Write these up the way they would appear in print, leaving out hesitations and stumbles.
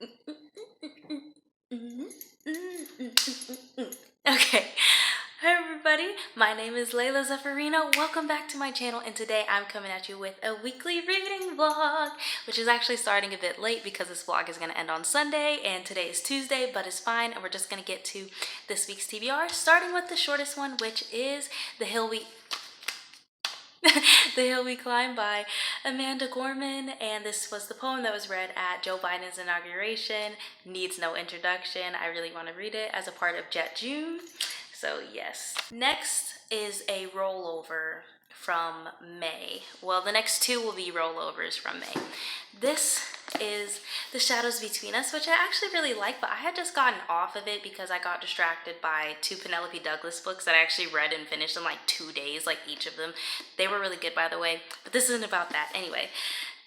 Okay, hi everybody, my name is Layla Zaffarino. Welcome back to my channel, and today I'm coming at you with a weekly reading vlog, which is actually starting a bit late because this vlog is going to end on Sunday, and today is Tuesday, but it's fine, and we're just going to get to this week's TBR, starting with the shortest one, which is The Hill We Climb by Amanda Gorman, and this was the poem that was read at Joe Biden's inauguration. Needs no introduction. I really want to read it as a part of Jet June. So yes. Next is a rollover from May. Well, the next two will be rollovers from May. This is The Shadows Between Us, which I actually really like, but I had just gotten off of it because I got distracted by two Penelope Douglas books that I actually read and finished in like 2 days, like each of them. They were really good, by the way, but this isn't about that. Anyway,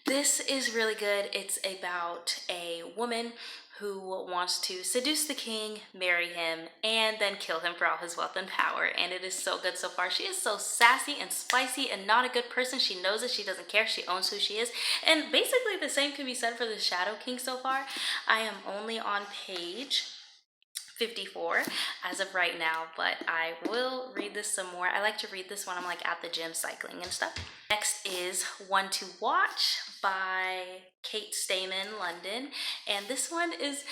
this is really good. It's about a woman who wants to seduce the king, marry him, and then kill him for all his wealth and power. And it is so good so far. She is so sassy and spicy and not a good person. She knows it. She doesn't care. She owns who she is. And basically the same can be said for the Shadow King so far. I am only on page 54 as of right now, but I will read this some more. I like to read this when I'm like at the gym cycling and stuff. Next is One to Watch by Kate Stayman, London, and this one has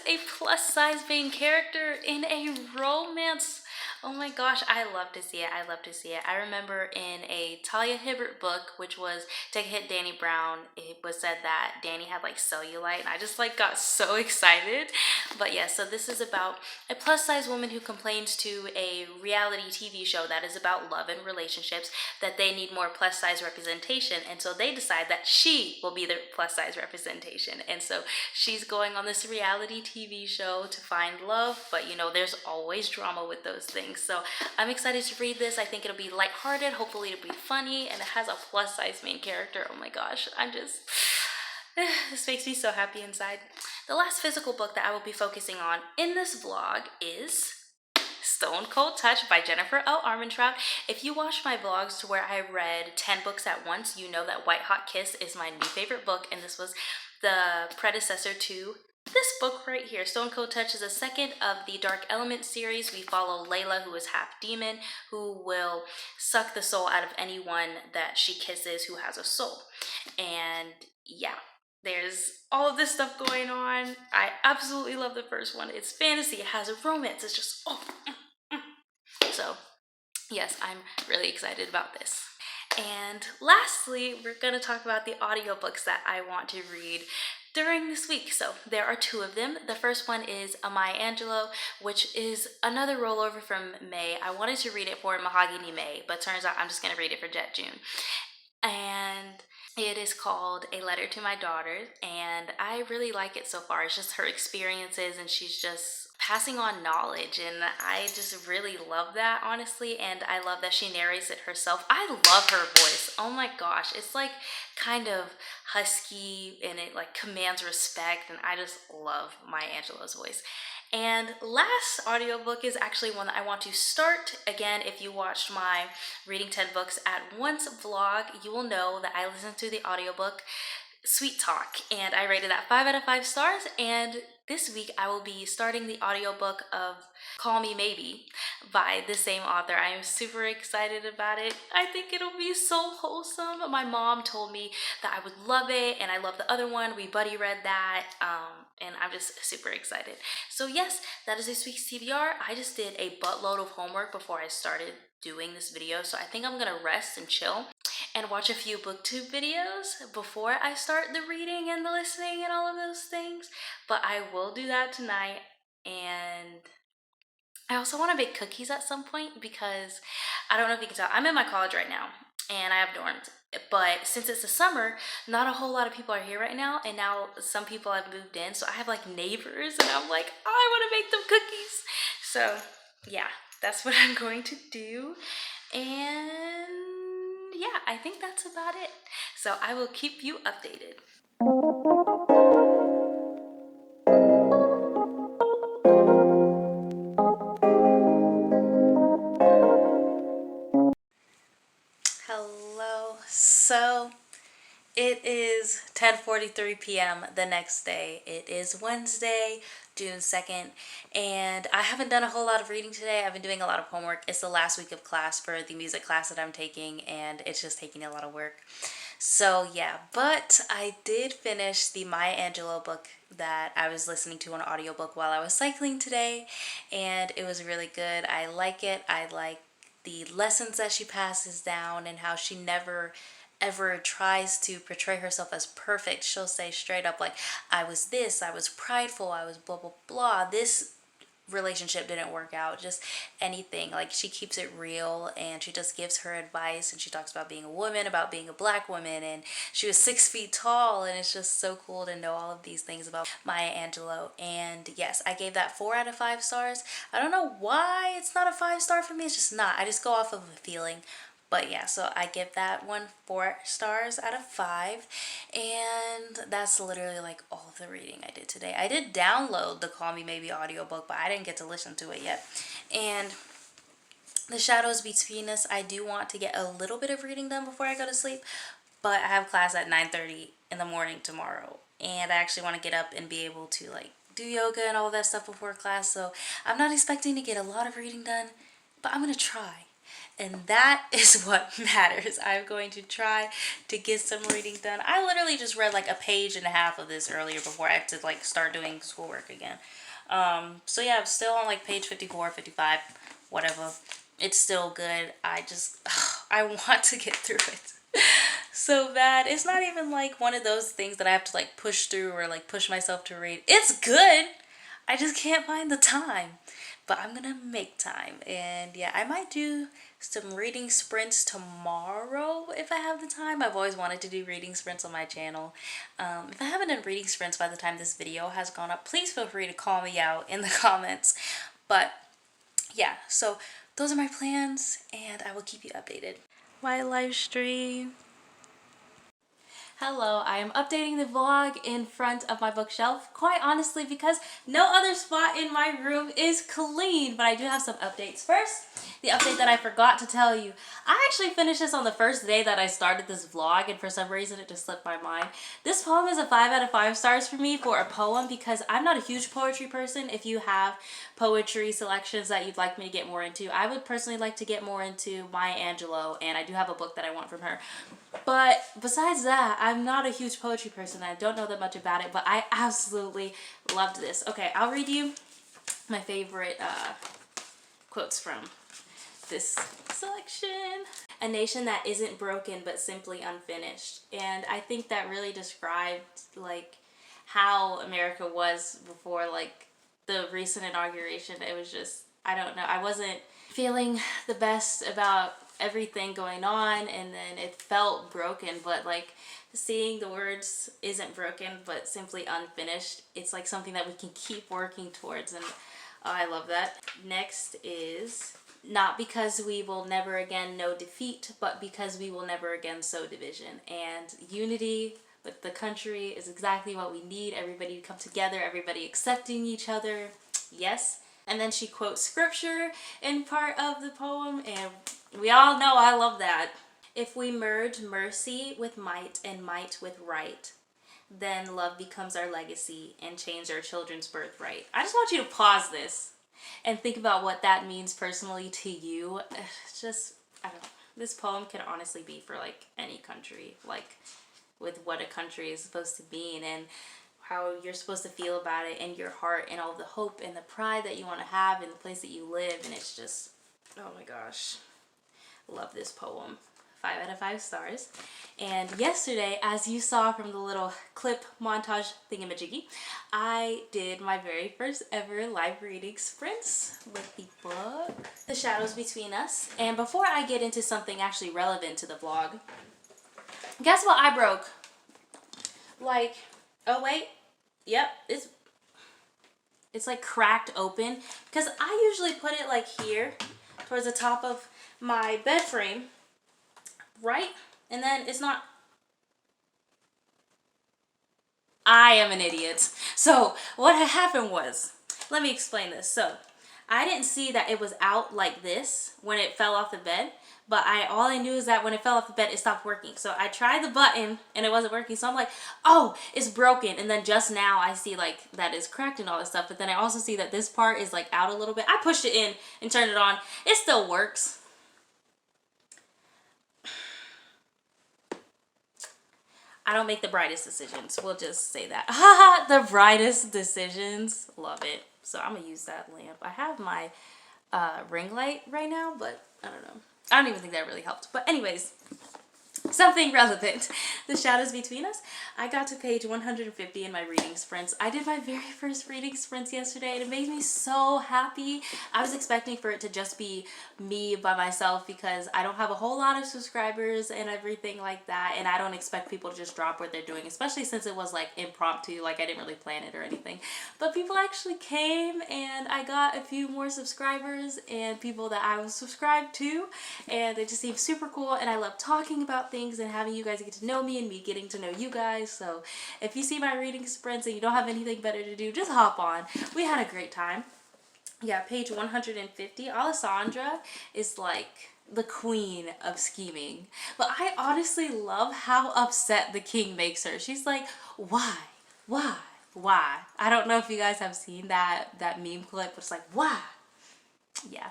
a plus size main character in a romance. Oh my gosh, I love to see it. I love to see it. I remember in a Talia Hibbert book, which was Take a Hit, Danny Brown, it was said that Danny had like cellulite, and I just like got so excited. But yeah, so this is about a plus size woman who complains to a reality TV show that is about love and relationships that they need more plus size representation, and so they decide that she will be the plus size representation. And so she's going on this reality TV show to find love, but you know, there's always drama with those things. So I'm excited to read this. I think it'll be lighthearted. Hopefully it'll be funny, and it has a plus size main character. Oh my gosh, this makes me so happy inside. The last physical book that I will be focusing on in this vlog is Stone Cold Touch by Jennifer L. Armentrout. If you watch my vlogs to where I read 10 books at once, you know that White Hot Kiss is my new favorite book, and this was the predecessor to this book right here. Stone Cold Touch is the second of the Dark Element series. We follow Layla, who is half demon, who will suck the soul out of anyone that she kisses who has a soul. And yeah, there's all of this stuff going on. I absolutely love the first one. It's fantasy, it has a romance, it's just, So yes, I'm really excited about this. And lastly, we're going to talk about the audiobooks that I want to read during this week. So there are 2 of them. The first one is A Maya Angelou, which is another rollover from May. I wanted to read it for Mahogany May, but turns out I'm just going to read it for Jet June. And it is called A Letter to My Daughter, and I really like it so far. It's just her experiences, and she's just passing on knowledge, and I just really love that, honestly. And I love that she narrates it herself. I love her voice. Oh my gosh, it's like kind of husky, and it like commands respect, and I just love Maya Angelou's voice. And last audiobook is actually one that I want to start. Again, if you watched my Reading 10 Books at Once vlog, you will know that I listened to the audiobook Sweet Talk, and I rated that 5 out of 5 stars. And this week I will be starting the audiobook of Call Me Maybe by the same author. I am super excited about it. I think it'll be so wholesome. My mom told me that I would love it, and I love the other one. We buddy read that, and I'm just super excited. So yes, that is this week's TBR. I just did a buttload of homework before I started doing this video, so I think I'm gonna rest and chill and watch a few booktube videos before I start the reading and the listening and all of those things. But I will do that tonight, and I also want to bake cookies at some point because I don't know if you can tell, I'm in my college right now and I have dorms. But since it's the summer, not a whole lot of people are here right now, and now some people have moved in, so I have like neighbors, and I'm like, oh, I want to make them cookies. So yeah, that's what I'm going to do. And yeah, I think that's about it. So I will keep you updated. Hello. So it is 10:40 6:43 p.m. the next day. It is Wednesday, June 2nd, and I haven't done a whole lot of reading today. I've been doing a lot of homework. It's the last week of class for the music class that I'm taking, and it's just taking a lot of work. So yeah, but I did finish the Maya Angelou book that I was listening to on audiobook while I was cycling today, and it was really good. I like it. I like the lessons that she passes down and how she never ever tries to portray herself as perfect. She'll say straight up like, I was this, I was prideful, I was blah blah blah, this relationship didn't work out, just anything. Like, she keeps it real, and she just gives her advice, and she talks about being a woman, about being a black woman, and she was 6 feet tall, and it's just so cool to know all of these things about Maya Angelou. And yes, I gave that 4 out of 5 stars. I don't know why it's not a 5-star for me. It's just not. I just go off of a feeling. But yeah, so I give that one 4 stars out of 5. And that's literally like all of the reading I did today. I did download the Call Me Maybe audiobook, but I didn't get to listen to it yet. And The Shadows Between Us, I do want to get a little bit of reading done before I go to sleep. But I have class at 9:30 in the morning tomorrow. And I actually want to get up and be able to like do yoga and all that stuff before class. So I'm not expecting to get a lot of reading done, but I'm going to try. And that is what matters. I'm going to try to get some reading done. I literally just read like a page and a half of this earlier before I had to like start doing schoolwork again. So yeah, I'm still on like page 54, 55, whatever. It's still good. I want to get through it so bad. It's not even like one of those things that I have to like push through or like push myself to read. It's good. I just can't find the time. But I'm gonna make time. And yeah, I might do some reading sprints tomorrow if I have the time. I've always wanted to do reading sprints on my channel. If I haven't done reading sprints by the time this video has gone up, please feel free to call me out in the comments. But yeah, so those are my plans, and I will keep you updated. My live stream. Hello, I am updating the vlog in front of my bookshelf, quite honestly because no other spot in my room is clean, but I do have some updates. First, the update that I forgot to tell you. I actually finished this on the first day that I started this vlog, and for some reason it just slipped my mind. This poem is a 5 out of 5 stars for me for a poem because I'm not a huge poetry person. If you have poetry selections that you'd like me to get more into, I would personally like to get more into Maya Angelou, and I do have a book that I want from her. But besides that, I'm not a huge poetry person. I don't know that much about it, but I absolutely loved this. Okay, I'll read you my favorite quotes from this selection. A nation that isn't broken but simply unfinished. And I think that really described like how America was before like the recent inauguration. It was just, I don't know, I wasn't feeling the best about everything going on, and then it felt broken, but like seeing the words isn't broken but simply unfinished, it's like something that we can keep working towards, and I love that. Next is, not because we will never again know defeat, but because we will never again sow division. And unity with the country is exactly what we need. Everybody to come together, everybody accepting each other. Yes. And then she quotes scripture in part of the poem, and we all know I love that. If we merge mercy with might and might with right, then love becomes our legacy and change our children's birthright. I just want you to pause this and think about what that means personally to you. It's just, I don't know. This poem could honestly be for like any country, like with what a country is supposed to mean and how you're supposed to feel about it in your heart and all the hope and the pride that you want to have in the place that you live. And it's just, oh my gosh, love this poem. 5 out of 5 stars. And yesterday, as you saw from the little clip montage thingamajiggy, I did my very first ever live reading sprints with the book The Shadows Between Us. And before I get into something actually relevant to the vlog, guess what I broke? Like, oh wait, yep, it's like cracked open, because I usually put it like here towards the top of my bed frame, right? And then it's not. I am an idiot. So what had happened was, let me explain this. So I didn't see that it was out like this when it fell off the bed, but all I knew is that when it fell off the bed, it stopped working. So I tried the button and it wasn't working. So I'm like, oh, it's broken. And then just now I see like that it's cracked and all this stuff. But then I also see that this part is like out a little bit. I pushed it in and turned it on. It still works. I don't make the brightest decisions. We'll just say that. Haha, the brightest decisions. Love it. So I'm gonna use that lamp. I have my ring light right now, but I don't know. I don't even think that really helped. But anyways, something relevant. The shadows between us. I got to page 150 in my reading sprints. I did my very first reading sprints yesterday and it made me so happy. I was expecting for it to just be me by myself because I don't have a whole lot of subscribers and everything like that, and I don't expect people to just drop what they're doing, especially since it was like impromptu, like I didn't really plan it or anything. But people actually came and I got a few more subscribers and people that I was subscribed to, and it just seemed super cool, and I love talking about things and having you guys get to know me and me getting to know you guys. So if you see my reading sprints and you don't have anything better to do, just hop on. We had a great time. Yeah, page 150. Alessandra is like the queen of scheming, but I honestly love how upset the king makes her. She's like, why I don't know if you guys have seen that meme clip, but it's like, why? Yeah.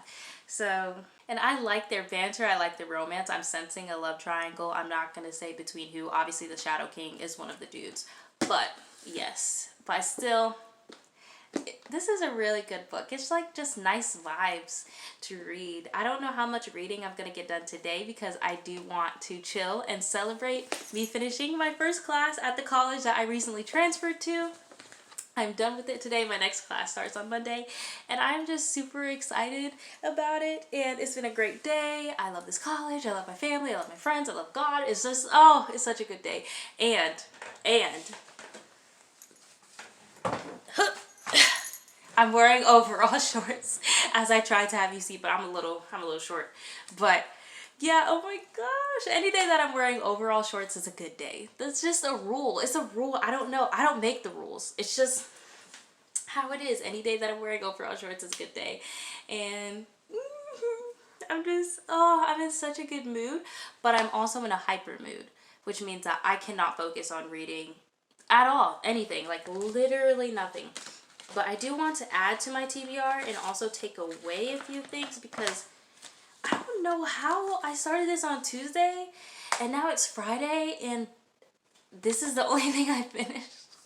So, and I like their banter. I like the romance. I'm sensing a love triangle. I'm not going to say between who. Obviously, the Shadow King is one of the dudes. But, yes. But still, this is a really good book. It's like just nice vibes to read. I don't know how much reading I'm going to get done today because I do want to chill and celebrate me finishing my first class at the college that I recently transferred to. I'm done with it today. My next class starts on Monday and I'm just super excited about it, and it's been a great day. I love this college. I love my family. I love my friends. I love God. It's just, oh, it's such a good day. And I'm wearing overall shorts as I try to have you see, but I'm a little short. But yeah, oh my gosh. Any day that I'm wearing overall shorts is a good day. That's just a rule. It's a rule. I don't know. I don't make the rules. It's just how it is. Any day that I'm wearing overall shorts is a good day. And I'm just, oh, I'm in such a good mood. But I'm also in a hyper mood, which means that I cannot focus on reading at all. Anything. Like literally nothing. But I do want to add to my TBR and also take away a few things because I don't know how I started this on Tuesday and now it's Friday and this is the only thing I finished.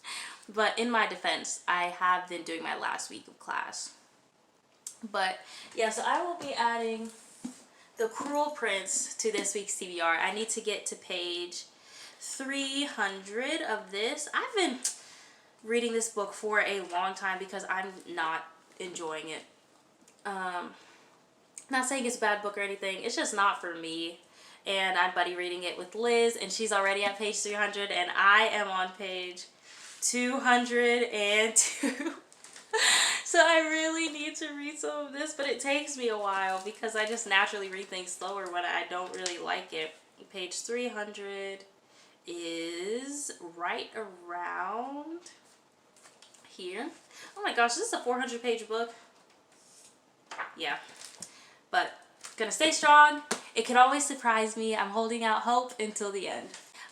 But in my defense, I have been doing my last week of class. But yeah, so I will be adding The Cruel Prince to this week's TBR. I need to get to page 300 of this. I've been reading this book for a long time because I'm not enjoying it. Not saying it's a bad book or anything. It's just not for me. And I'm buddy reading it with Liz, and she's already at page 300, and I am on page 202. So I really need to read some of this, but it takes me a while because I just naturally read things slower when I don't really like it. Page 300 is right around here. Oh my gosh, this is a 400-page book. Yeah. But gonna stay strong. It can always surprise me. I'm holding out hope until the end.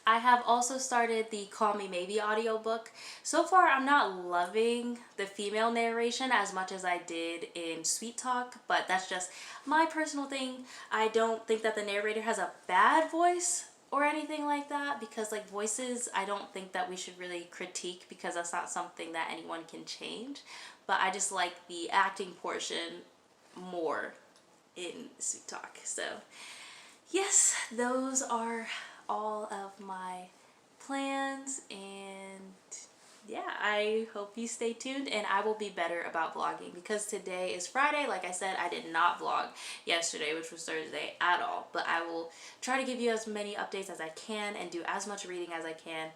I have also started the Call Me Maybe audiobook. So far, I'm not loving the female narration as much as I did in Sweet Talk, but that's just my personal thing. I don't think that the narrator has a bad voice or anything like that, because like voices, I don't think that we should really critique because that's not something that anyone can change. But I just like the acting portion more in Sweet Talk. So yes, those are all of my plans, and yeah, I hope you stay tuned, and I will be better about vlogging because today is Friday. Like I said, I did not vlog yesterday, which was Thursday, at all, but I will try to give you as many updates as I can and do as much reading as I can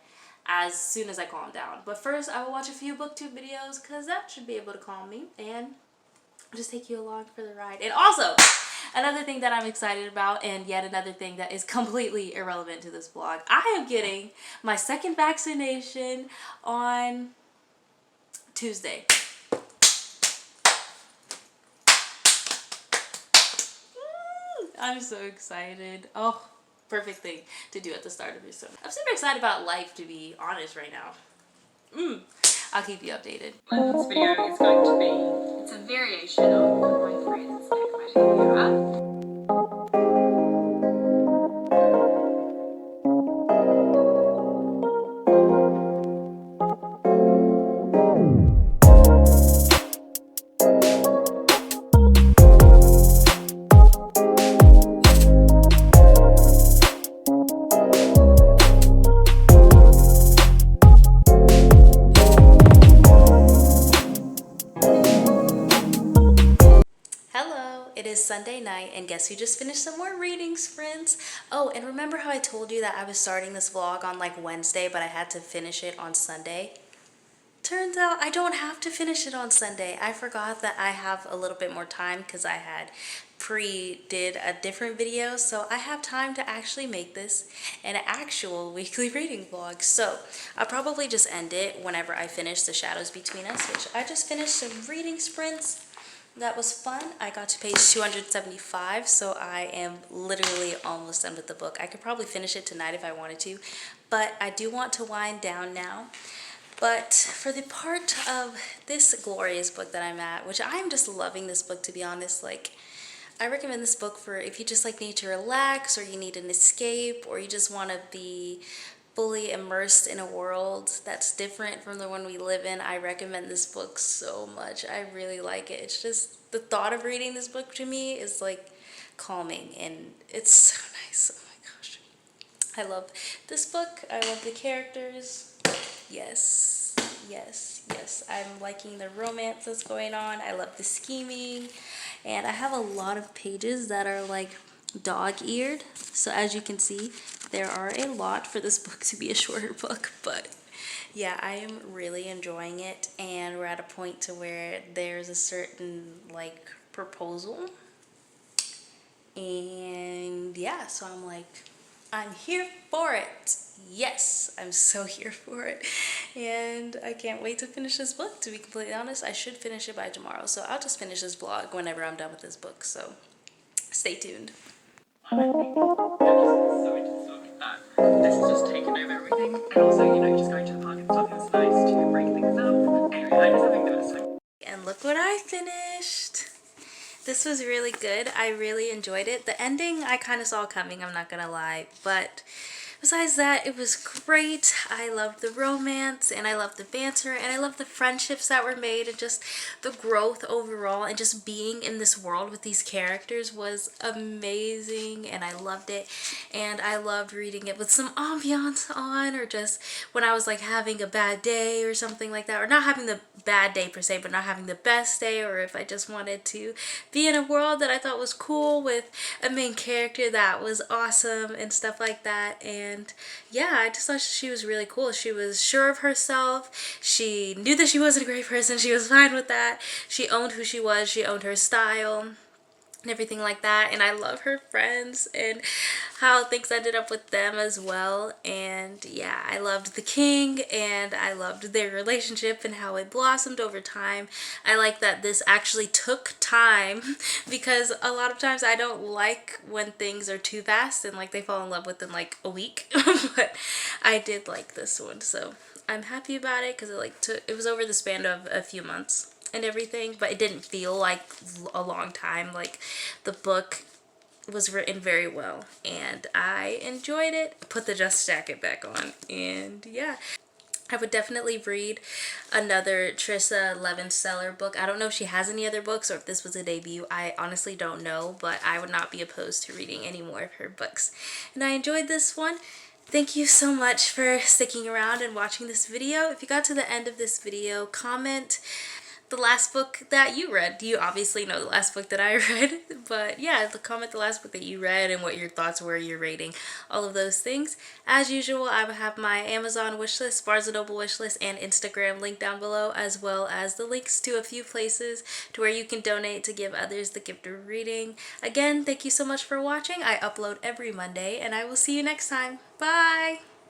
as soon as I calm down. But first, I will watch a few BookTube videos because that should be able to calm me and just take you along for the ride. And also, another thing that I'm excited about, and yet another thing that is completely irrelevant to this vlog, I am getting my second vaccination on Tuesday. I'm so excited. Oh, perfect thing to do at the start of your summer. I'm super excited about life, to be honest, right now. I'll keep you updated. This video is going to be, it's a variation of my friend's neck material. It is Sunday night, and guess who just finished some more readings, friends? Oh, and remember how I told you that I was starting this vlog on like Wednesday, but I had to finish it on Sunday? Turns out I don't have to finish it on Sunday. I forgot that I have a little bit more time because I had did a different video, so I have time to actually make this an actual weekly reading vlog. So I'll probably just end it whenever I finish The Shadows Between Us, which I just finished some reading sprints. That was fun. I got to page 275, so I am literally almost done with the book. I could probably finish it tonight if I wanted to, but I do want to wind down now. But for the part of this glorious book that I'm at, which I'm just loving this book, to be honest, like, I recommend this book for if you just like need to relax, or you need an escape, or you just want to be fully immersed in a world that's different from the one we live in. I recommend this book so much. I really like it. It's just the thought of reading this book to me is like calming, and it's so nice. Oh my gosh, I love this book. I love the characters. Yes, yes, yes. I'm liking the romance that's going on. I love the scheming, and I have a lot of pages that are like dog-eared, so as you can see, there are a lot for this book to be a shorter book. But yeah, I am really enjoying it, and we're at a point to where there's a certain like proposal, and yeah, so I'm like, I'm here for it. Yes, I'm so here for it, and I can't wait to finish this book. To be completely honest, I should finish it by tomorrow, so I'll just finish this vlog whenever I'm done with this book, so stay tuned. So this is just taking over everything, and also, you know, just going to the park and stuff is nice to break things up. Anyway, I just think that it's so. And look what I finished. This was really good. I really enjoyed it. The ending I kind of saw coming, I'm not gonna lie, but besides that, it was great. I loved the romance, and I loved the banter, and I loved the friendships that were made, and just the growth overall, and just being in this world with these characters was amazing, and I loved it. And I loved reading it with some ambiance on, or just when I was like having a bad day or something like that, or not having the bad day per se, but not having the best day, or if I just wanted to be in a world that I thought was cool with a main character that was awesome and stuff like that. And yeah, I just thought she was really cool. She was sure of herself. She knew that she wasn't a great person. She was fine with that. She owned who she was. She owned her style and everything like that. And I love her friends and how things ended up with them as well. And yeah, I loved the king, and I loved their relationship and how it blossomed over time. I like that this actually took time, because a lot of times I don't like when things are too fast and like they fall in love within like a week. But I did like this one, so I'm happy about it, because it was over the span of a few months and everything, but it didn't feel like a long time. Like, the book was written very well, and I enjoyed it. Put the Just Jacket back on, and yeah, I would definitely read another Trissa Levenseller book. I don't know if she has any other books, or if this was a debut. I honestly don't know, but I would not be opposed to reading any more of her books. And I enjoyed this one. Thank you so much for sticking around and watching this video. If you got to the end of this video, comment the last book that you read. You obviously know the last book that I read, but yeah, comment the last book that you read and what your thoughts were, your rating, all of those things. As usual, I will have my Amazon wishlist, Barnes & Noble wishlist, and Instagram link down below, as well as the links to a few places to where you can donate to give others the gift of reading. Again, thank you so much for watching. I upload every Monday, and I will see you next time. Bye!